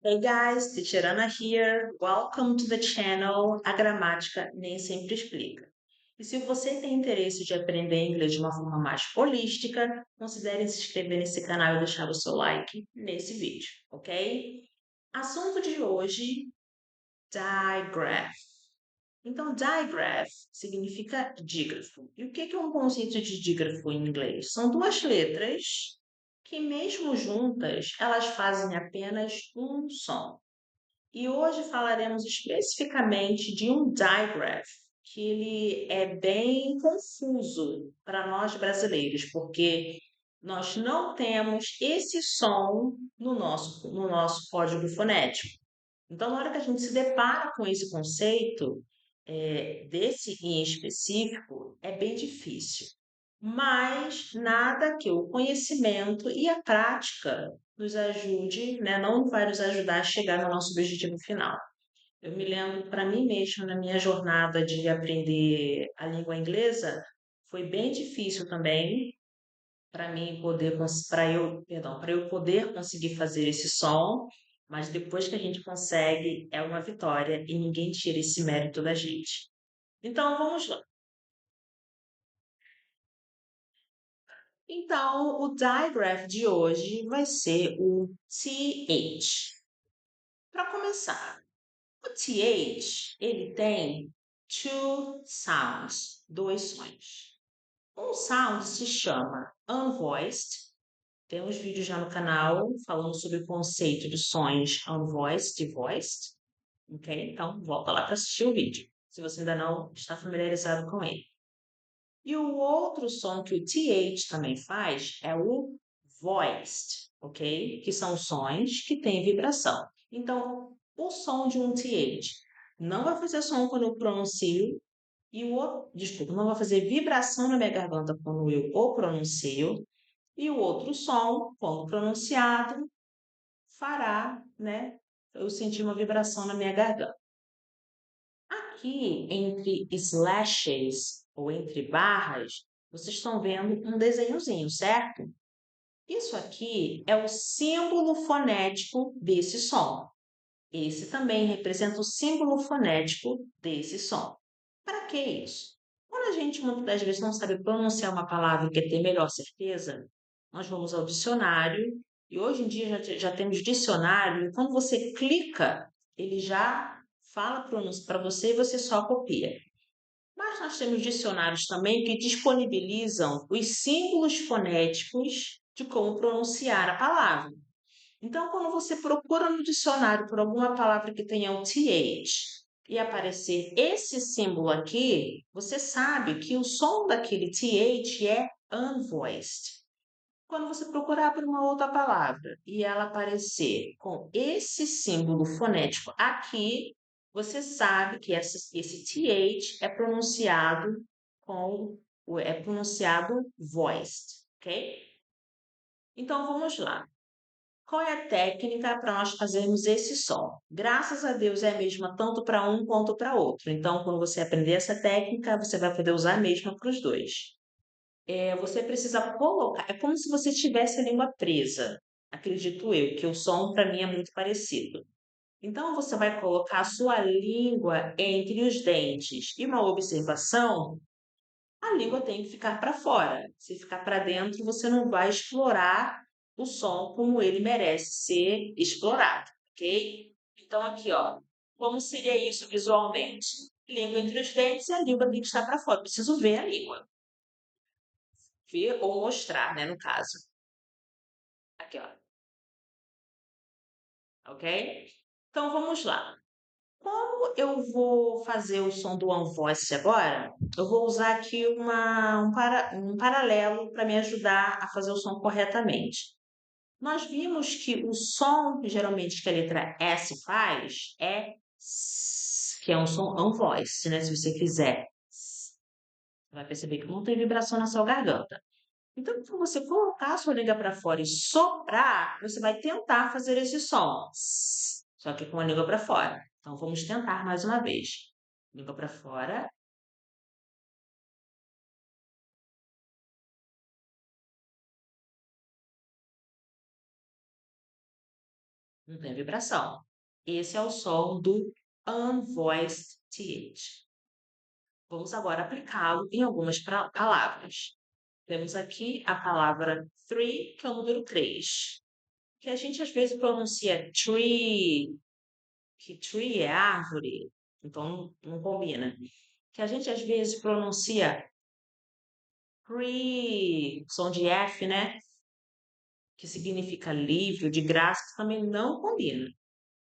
Hey guys, Teacher Ana here. Welcome to the channel A Gramática Nem Sempre Explica. E se você tem interesse de aprender inglês de uma forma mais holística, considere se inscrever nesse canal e deixar o seu like nesse vídeo, ok? Assunto de hoje, digraph. Então, digraph significa dígrafo. E o que é um conceito de dígrafo em inglês? São duas letras que, mesmo juntas, elas fazem apenas um som. E hoje falaremos especificamente de um digraph, que ele é bem confuso para nós brasileiros, porque nós não temos esse som no nosso código fonético. Então, na hora que a gente se depara com esse conceito, desse em específico, é bem difícil. Mas nada que o conhecimento e a prática nos ajude, né, não vai nos ajudar a chegar no nosso objetivo final. Eu me lembro para mim mesma, na minha jornada de aprender a língua inglesa, foi bem difícil também para mim poder, para eu poder conseguir fazer esse som, mas depois que a gente consegue, é uma vitória e ninguém tira esse mérito da gente. Então, vamos lá. Então, o digraph de hoje vai ser o TH. Para começar, o TH, ele tem two sounds, dois sons. Um sound se chama unvoiced. Tem uns vídeos já no canal falando sobre o conceito de sons unvoiced e voiced. Ok? Então, volta lá para assistir o vídeo, se você ainda não está familiarizado com ele. E o outro som que o TH também faz é o voiced, ok? Que são sons que têm vibração. Então, o som de um TH não vai fazer som quando eu pronuncio e o outro, desculpa, não vai fazer vibração na minha garganta quando eu o pronuncio e o outro som, quando pronunciado, fará, né, eu sentir uma vibração na minha garganta. Aqui, entre slashes ou entre barras, vocês estão vendo um desenhozinho, certo? Isso aqui é o símbolo fonético desse som. Esse também representa o símbolo fonético desse som. Para que isso? Quando a gente muitas das vezes não sabe pronunciar uma palavra e quer ter melhor certeza, nós vamos ao dicionário e hoje em dia já temos dicionário e quando você clica, ele já fala para você e você só copia. Mas nós temos dicionários também que disponibilizam os símbolos fonéticos de como pronunciar a palavra. Então, quando você procura no dicionário por alguma palavra que tenha o TH e aparecer esse símbolo aqui, você sabe que o som daquele TH é unvoiced. Quando você procurar por uma outra palavra e ela aparecer com esse símbolo fonético aqui, você sabe que esse TH é pronunciado é pronunciado voiced, ok? Então vamos lá. Qual é a técnica para nós fazermos esse som? Graças a Deus é a mesma tanto para um quanto para outro. Então, quando você aprender essa técnica, você vai poder usar a mesma para os dois. Você precisa colocar, é como se você tivesse a língua presa. Acredito eu, que o som para mim é muito parecido. Então, você vai colocar a sua língua entre os dentes. E uma observação, a língua tem que ficar para fora. Se ficar para dentro, você não vai explorar o som como ele merece ser explorado, ok? Então, aqui, ó, como seria isso visualmente? Língua entre os dentes e a língua tem que estar para fora. Preciso ver a língua. Ver ou mostrar, né, no caso. Aqui, ó, ok? Então, vamos lá. Como eu vou fazer o som do One Voice agora, eu vou usar aqui um paralelo para me ajudar a fazer o som corretamente. Nós vimos que o som, geralmente, que a letra S faz é S, que é um som on voice, né? Se você fizer, você vai perceber que não tem vibração na sua garganta. Então, quando você colocar a sua língua para fora e soprar, você vai tentar fazer esse som, só que com a língua para fora. Então, vamos tentar mais uma vez. Língua para fora. não tem vibração. Esse é o som do unvoiced TH. Vamos agora aplicá-lo em algumas palavras. Temos aqui a palavra three, que é o número 3, que a gente às vezes pronuncia tree, que tree é árvore, então não combina. Que a gente às vezes pronuncia free, som de F, né? Que significa livre, de graça, que também não combina.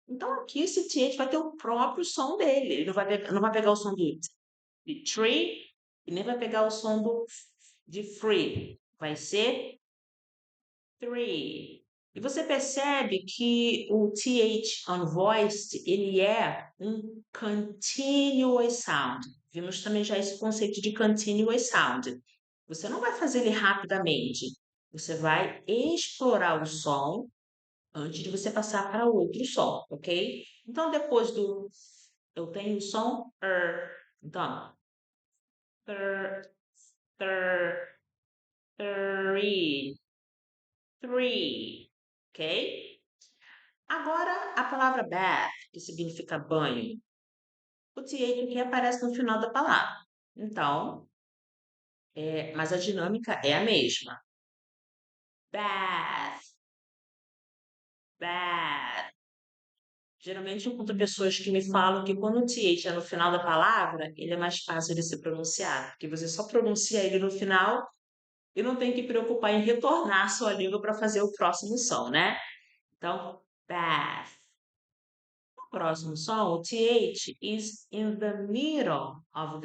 Então aqui esse TH vai ter o próprio som dele. Ele não vai pegar o som de tree e nem vai pegar o som de free. Vai ser three. E você percebe que o TH unvoiced, ele é um continuous sound. Vimos também já esse conceito de continuous sound. Você não vai fazer ele rapidamente. Você vai explorar o som antes de você passar para outro som, ok? Então, depois do eu tenho o som então, er, three, three, ok? Agora, a palavra bath, que significa banho, o th aqui aparece no final da palavra. Então, mas a dinâmica é a mesma. Bath, bath. Geralmente eu encontro pessoas que me falam que quando o th é no final da palavra, ele é mais fácil de se pronunciar, porque você só pronuncia ele no final e não tem que preocupar em retornar a sua língua para fazer o próximo som, né? Então, bath. O próximo som, o th is in the middle of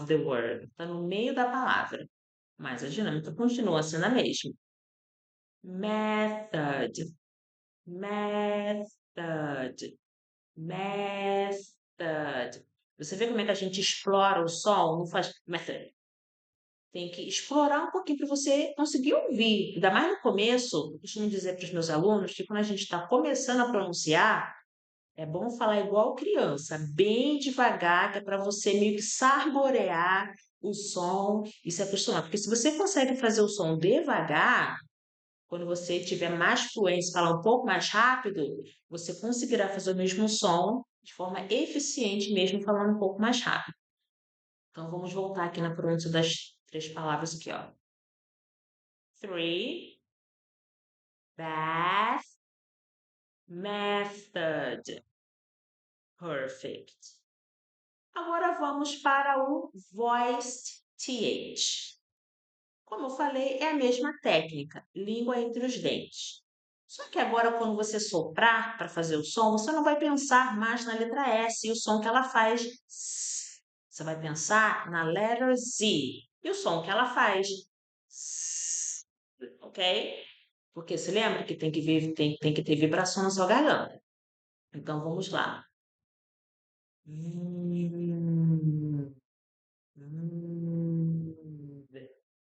the word. Está no meio da palavra, mas a dinâmica continua sendo a mesma. Method, method, method. Você vê como é que a gente explora o som? Não faz method. Tem que explorar um pouquinho para você conseguir ouvir. Ainda mais no começo, eu costumo dizer para os meus alunos que quando a gente está começando a pronunciar, é bom falar igual criança, bem devagar, que é para você meio que saborear o som e se acostumar. Porque se você consegue fazer o som devagar, quando você tiver mais fluência, falar um pouco mais rápido, você conseguirá fazer o mesmo som de forma eficiente, mesmo falando um pouco mais rápido. Então, vamos voltar aqui na pronúncia das 3 palavras aqui, ó. Three, bath, method. Perfect. Agora vamos para o voiced TH. Como eu falei, é a mesma técnica, língua entre os dentes. Só que agora, quando você soprar para fazer o som, você não vai pensar mais na letra S e o som que ela faz. S. Você vai pensar na letra Z e o som que ela faz. S. Ok? Porque se lembra que tem que ter vibração na sua garganta. Então vamos lá. Hum. Hum,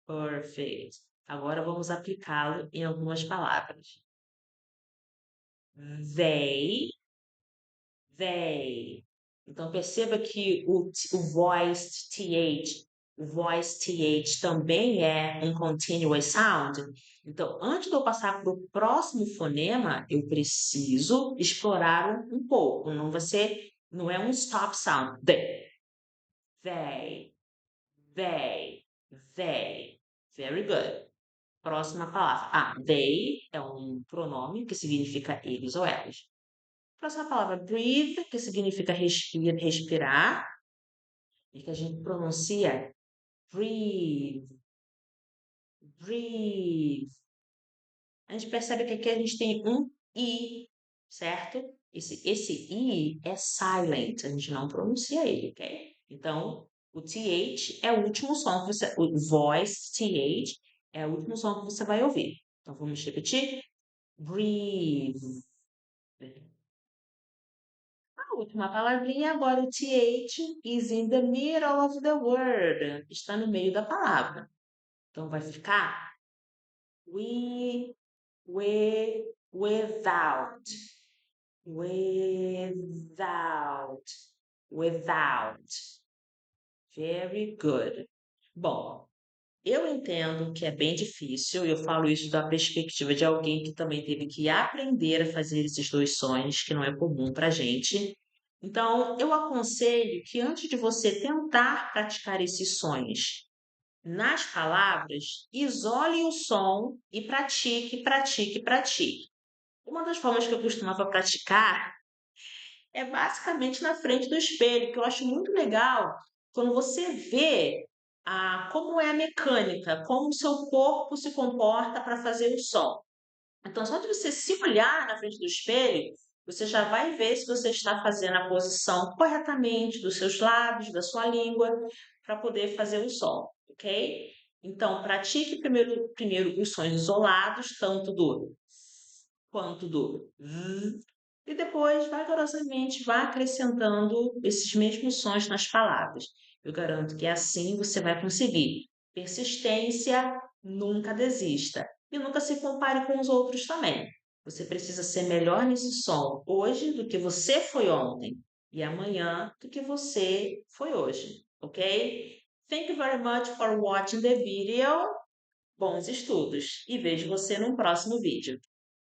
perfect. Agora vamos aplicá-lo em algumas palavras. They. Então perceba que o voiced th também é um continuous sound. Então, antes de eu passar para o próximo fonema, eu preciso explorar um pouco. Não é um stop sound. They. They, they. Very good. Próxima palavra. They é um pronome que significa eles ou elas. Próxima palavra, breathe, que significa respirar, e que a gente pronuncia breathe, breathe. A gente percebe que aqui a gente tem um I, certo? Esse I é silent, a gente não pronuncia ele, ok? Então, o TH é o último som que você. O voice TH é o último som que você vai ouvir. Então, vamos repetir? Breathe. A última palavrinha agora, o TH is in the middle of the word. Está no meio da palavra. Então, vai ficar we, without. Without. Without. Very good. Bom, Eu entendo que é bem difícil, eu falo isso da perspectiva de alguém que também teve que aprender a fazer esses 2 sons, que não é comum pra gente. Então, eu aconselho que antes de você tentar praticar esses sons nas palavras, isole o som e pratique, pratique, pratique. Uma das formas que eu costumava praticar é basicamente na frente do espelho, que eu acho muito legal quando você vê como é a mecânica, como o seu corpo se comporta para fazer o som. Então, só de você se olhar na frente do espelho, você já vai ver se você está fazendo a posição corretamente dos seus lábios, da sua língua, para poder fazer o som, ok? Então, pratique primeiro os sons isolados, tanto do quanto do z, e depois, vagarosamente, vá acrescentando esses mesmos sons nas palavras. Eu garanto que assim você vai conseguir. Persistência, nunca desista. E nunca se compare com os outros também. Você precisa ser melhor nesse som hoje do que você foi ontem. E amanhã do que você foi hoje. Ok? Thank you very much for watching the video. Bons estudos. E vejo você no próximo vídeo.